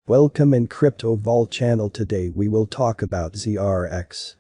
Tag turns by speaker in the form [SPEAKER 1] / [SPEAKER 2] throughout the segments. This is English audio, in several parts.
[SPEAKER 1] Welcome in Crypto Vault channel. Today we will talk about ZRX.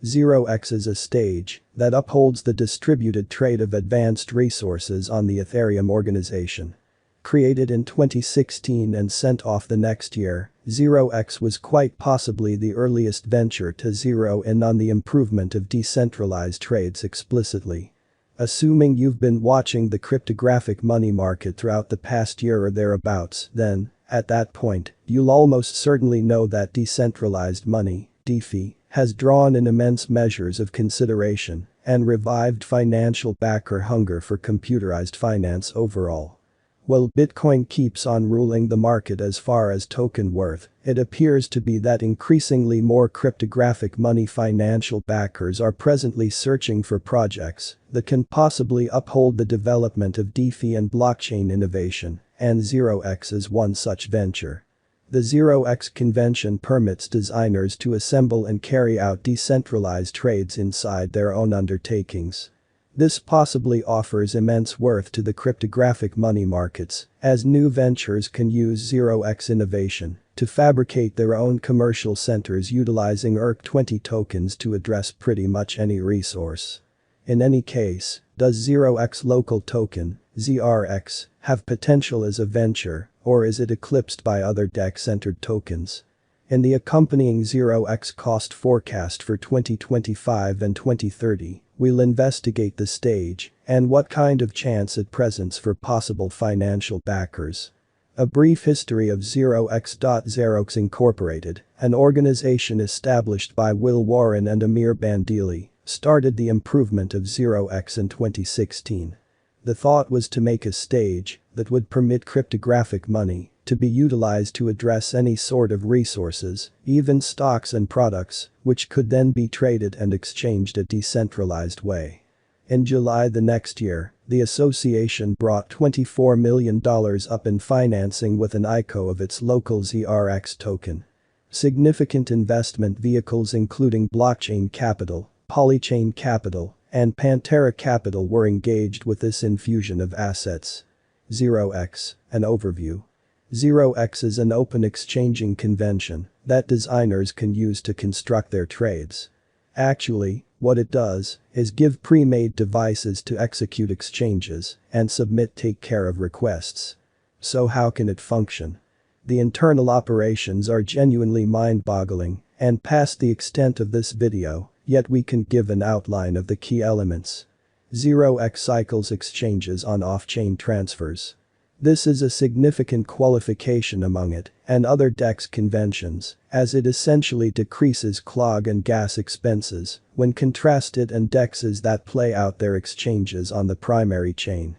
[SPEAKER 1] ZRX is a stage that upholds the distributed trade of advanced resources on the Ethereum organization. Created in 2016 and sent off the next year, ZRX was quite possibly the earliest venture to zero in on the improvement of decentralized trades explicitly. Assuming you've been watching the cryptographic money market throughout the past year or thereabouts, then, at that point, you'll almost certainly know that decentralized money, DeFi, has drawn in immense measures of consideration and revived financial backer hunger for computerized finance overall. While Bitcoin keeps on ruling the market as far as token worth, it appears to be that increasingly more cryptographic money financial backers are presently searching for projects that can possibly uphold the development of DeFi and blockchain innovation, and ZRX is one such venture. The ZRX convention permits designers to assemble and carry out decentralized trades inside their own undertakings. This possibly offers immense worth to the cryptographic money markets, as new ventures can use ZRX innovation to fabricate their own commercial centers utilizing ERC20 tokens to address pretty much any resource. In any case, does ZRX local token, ZRX, have potential as a venture, or is it eclipsed by other DEX-centered tokens? In the accompanying ZRX cost forecast for 2025 and 2030, we'll investigate the stage and what kind of chance it presents for possible financial backers. A brief history of ZRX. ZRX Incorporated, an organization established by Will Warren and Amir Bandili, started the improvement of ZRX in 2016. The thought was to make a stage that would permit cryptographic money to be utilized to address any sort of resources, even stocks and products, which could then be traded and exchanged a decentralized way. In July the next year, the association brought $24 million up in financing with an ICO of its local ZRX token. Significant investment vehicles including Blockchain Capital, Polychain Capital, and Pantera Capital were engaged with this infusion of assets. ZRX, an overview. ZRX is an open exchanging convention that designers can use to construct their trades. Actually, what it does is give pre-made devices to execute exchanges and submit take care of requests. So how can it function? The internal operations are genuinely mind-boggling and past the extent of this video, yet we can give an outline of the key elements. ZRX cycles exchanges on off-chain transfers. This is a significant qualification among it and other DEX conventions, as it essentially decreases clog and gas expenses when contrasted and DEXs that play out their exchanges on the primary chain.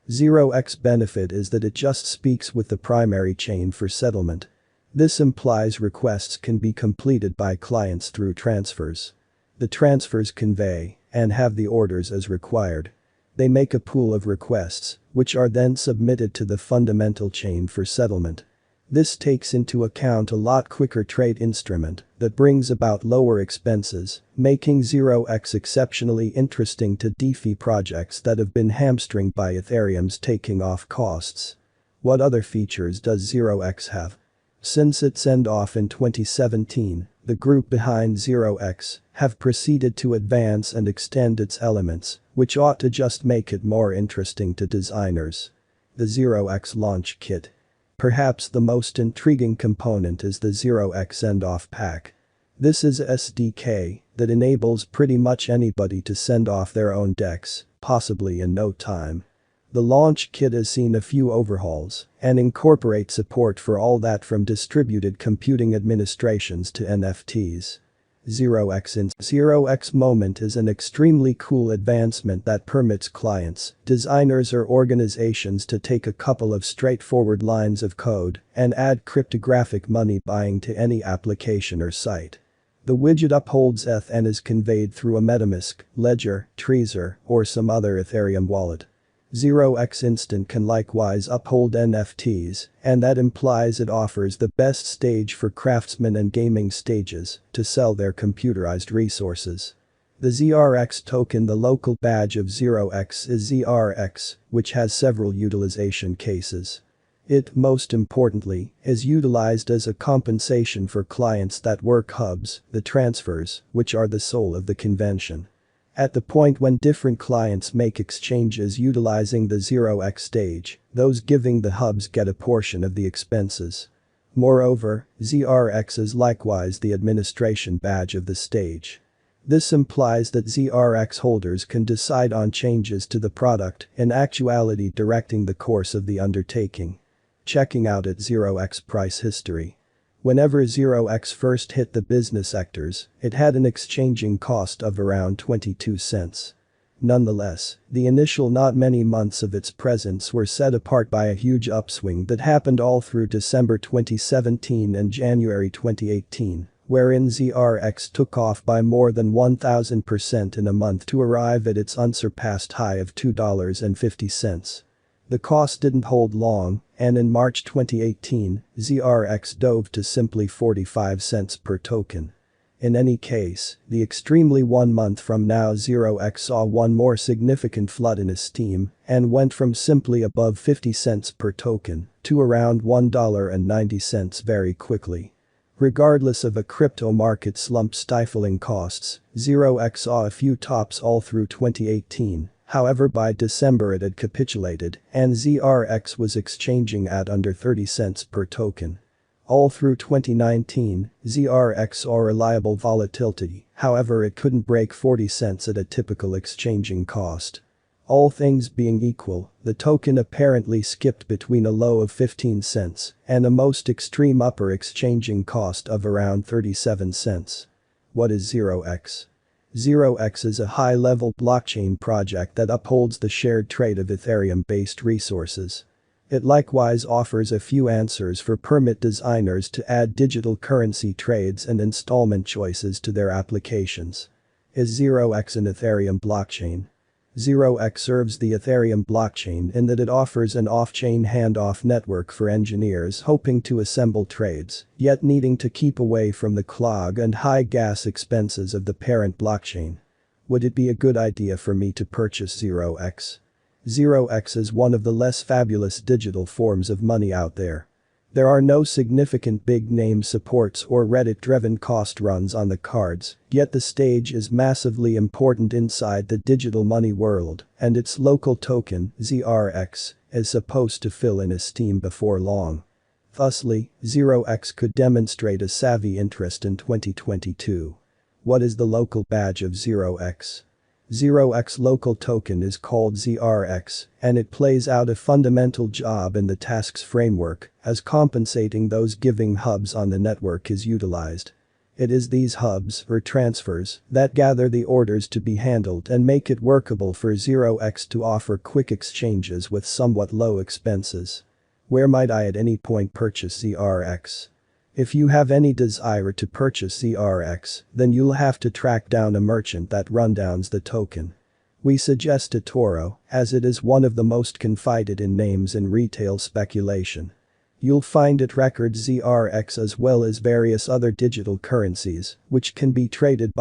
[SPEAKER 1] ZRX benefit is that it just speaks with the primary chain for settlement. This implies requests can be completed by clients through transfers. The transfers convey and have the orders as required. They make a pool of requests, which are then submitted to the fundamental chain for settlement. This takes into account a lot quicker trade instrument that brings about lower expenses, making ZRX exceptionally interesting to DeFi projects that have been hamstringed by Ethereum's taking off costs. What other features does ZRX have? Since its send-off in 2017, the group behind ZRX have proceeded to advance and extend its elements, which ought to just make it more interesting to designers. The ZRX launch kit. Perhaps the most intriguing component is the ZRX send-off pack. This is a SDK that enables pretty much anybody to send off their own DEX, possibly in no time. The launch kit has seen a few overhauls and incorporates support for all that from distributed computing administrations to NFTs. ZRX Moment is an extremely cool advancement that permits clients, designers or organizations to take a couple of straightforward lines of code and add cryptographic money buying to any application or site. The widget upholds ETH and is conveyed through a MetaMask, Ledger, Trezor, or some other Ethereum wallet. ZRX Instant can likewise uphold NFTs, and that implies it offers the best stage for craftsmen and gaming stages to sell their computerized resources. The ZRX token, the local badge of ZRX, is ZRX, which has several utilization cases. It, most importantly, is utilized as a compensation for clients that work hubs, the transfers, which are the soul of the convention. At the point when different clients make exchanges utilizing the 0x stage, those giving the hubs get a portion of the expenses. Moreover, ZRX is likewise the administration badge of the stage. This implies that ZRX holders can decide on changes to the product, in actuality directing the course of the undertaking. Checking out at 0x price history. Whenever 0x first hit the business sectors, it had an exchanging cost of around 22 cents. Nonetheless, the initial not many months of its presence were set apart by a huge upswing that happened all through December 2017 and January 2018, wherein ZRX took off by more than 1,000% in a month to arrive at its unsurpassed high of $2.50. The cost didn't hold long, and in March 2018, ZRX dove to simply 45 cents per token. In any case, the extremely 1 month from now 0x saw one more significant flood in esteem and went from simply above 50 cents per token to around $1.90 very quickly. Regardless of a crypto market slump stifling costs, 0x saw a few tops all through 2018. However, by December it had capitulated and ZRX was exchanging at under 30 cents per token. All through 2019, ZRX saw reliable volatility, however it couldn't break 40 cents at a typical exchanging cost. All things being equal, the token apparently skipped between a low of 15 cents and a most extreme upper exchanging cost of around 37 cents. What is 0x? 0x is a high-level blockchain project that upholds the shared trade of Ethereum-based resources. It likewise offers a few answers for permit designers to add digital currency trades and installment choices to their applications. Is 0x an Ethereum blockchain? 0x serves the Ethereum blockchain in that it offers an off-chain handoff network for engineers hoping to assemble trades, yet needing to keep away from the clog and high gas expenses of the parent blockchain. Would it be a good idea for me to purchase 0x? 0x is one of the less fabulous digital forms of money out there. There are no significant big-name supports or Reddit-driven cost runs on the cards, yet the stage is massively important inside the digital money world, and its local token, ZRX, is supposed to fill in esteem before long. Thusly, 0x could demonstrate a savvy interest in 2022. What is the local badge of 0x? 0x local token is called ZRX, and it plays out a fundamental job in the tasks framework, as compensating those giving hubs on the network is utilized. It is these hubs, or transfers, that gather the orders to be handled and make it workable for 0x to offer quick exchanges with somewhat low expenses. Where might I at any point purchase ZRX? If you have any desire to purchase ZRX, then you'll have to track down a merchant that rundowns the token. We suggest eToro, as it is one of the most confided in names in retail speculation. You'll find it records ZRX as well as various other digital currencies, which can be traded by